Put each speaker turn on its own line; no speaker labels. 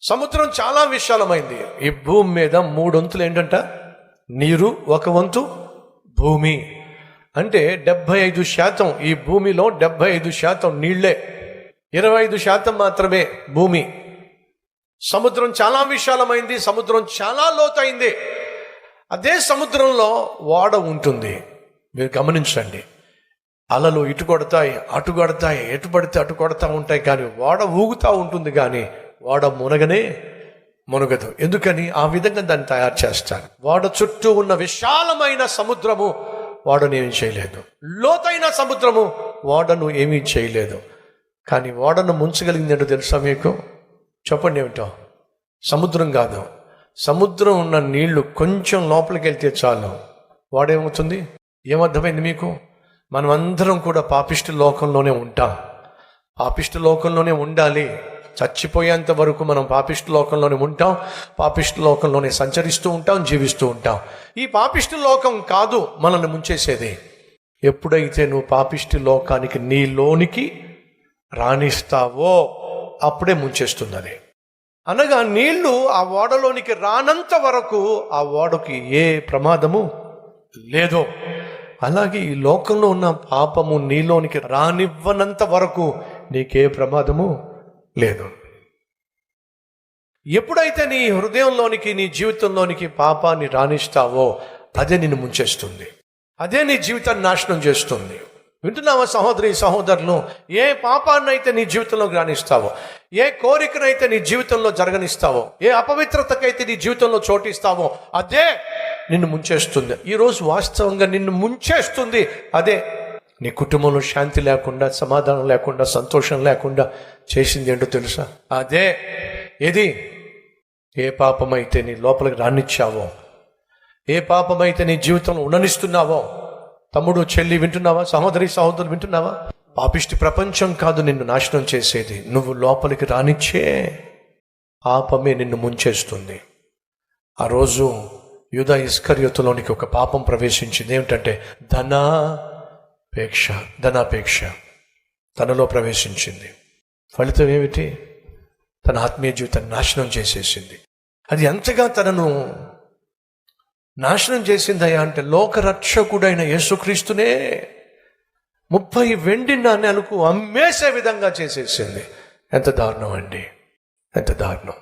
సముద్రం చాలా విశాలమైంది. ఈ భూమి మీద 3 వంతులు ఏంటంట? నీరు, 1 వంతు భూమి. అంటే 75% ఈ భూమిలో 75% నీళ్లే, 25% మాత్రమే భూమి. సముద్రం చాలా విశాలమైంది, సముద్రం చాలా లోతైంది. అదే సముద్రంలో ఓడ ఉంటుంది. మీరు గమనించండి, అలలు ఇటు కొడతాయి అటు కొడతాయి, ఎటు పడితే అటు కొడతా ఉంటాయి, కానీ ఓడ ఊగుతూ ఉంటుంది, కానీ ఓడ మునగదు. ఎందుకని? ఆ విధంగా దాన్ని తయారు చేస్తారు. ఓడ చుట్టూ ఉన్న విశాలమైన సముద్రము ఓడను ఏమీ చేయలేదు, లోతైన సముద్రము ఓడను ఏమీ చేయలేదు. కానీ ఓడను ముంచగలిగింది ఏంటో తెలుసా మీకు? చెప్పండి ఏమిటో? సముద్రం కాదు, సముద్రం ఉన్న నీళ్లు కొంచెం లోపలికి వెళ్తే చాలు వాడేమవుతుంది? ఏమర్థమైంది మీకు? మనం అందరం కూడా పాపిష్టి లోకంలోనే ఉంటాం, పాపిష్టి లోకంలోనే ఉండాలి. చచ్చిపోయేంత వరకు మనం పాపిష్టి లోకంలోనే ఉంటాం, పాపిష్టి లోకంలోనే సంచరిస్తూ ఉంటాం, జీవిస్తూ ఉంటాం. ఈ పాపిష్టి లోకం కాదు మనల్ని ముంచేసేది. ఎప్పుడైతే నువ్వు పాపిష్టి లోకానికి నీలోనికి రాణిస్తావో అప్పుడే ముంచేస్తుంది అది. అనగా నీళ్లు ఆ ఓడలోనికి రానంత వరకు ఆ ఓడకి ఏ ప్రమాదము లేదు. అలాగే ఈ లోకంలో ఉన్న పాపము నీలోనికి రానివ్వనంత వరకు నీకే ప్రమాదము లేదు. ఎప్పుడైతే నీ హృదయంలోనికి, నీ జీవితంలోనికి పాపాన్ని రాణిస్తావో అదే నిన్ను ముంచేస్తుంది, అదే నీ జీవితాన్ని నాశనం చేస్తుంది. వింటున్నావా సహోదరి సహోదరులు? ఏ పాపాన్నైతే నీ జీవితంలోకి రాణిస్తావో, ఏ కోరికనైతే నీ జీవితంలో జరగనిస్తావో, ఏ అపవిత్రతకైతే నీ జీవితంలో చోటిస్తావో అదే నిన్ను ముంచేస్తుంది. ఈరోజు వాస్తవంగా నిన్ను ముంచేస్తుంది అదే. నీ కుటుంబంలో శాంతి లేకుండా, సమాధానం లేకుండా, సంతోషం లేకుండా చేసింది ఏంటో తెలుసా? అదే. ఏది? ఏ పాపమైతే నీ లోపలికి రానిచ్చావో, ఏ పాపమైతే నీ జీవితంలో ఉండనిస్తున్నావో. తమ్ముడు చెల్లి వింటున్నావా? సహోదరి సహోదరులు వింటున్నావా? పాపిష్టి ప్రపంచం కాదు నిన్ను నాశనం చేసేది, నువ్వు లోపలికి రానిచ్చే పాపమే నిన్ను ముంచేస్తుంది. ఆ రోజు యూదా ఇస్కరియోతులోనికి ఒక పాపం ప్రవేశించింది. ఏమిటంటే ధనాపేక్ష తనలో ప్రవేశించింది. ఫలితం ఏమిటి? తన ఆత్మీయ జీవితాన్ని నాశనం చేసేసింది. అది ఎంతగా తనను నాశనం చేసిందయ్యా అంటే, లోకరక్షకుడైన యేసుక్రీస్తునే 30 వెండి నాణేలకు అమ్మేసే విధంగా చేసేసింది. ఎంత దారుణం అండి, ఎంత దారుణం.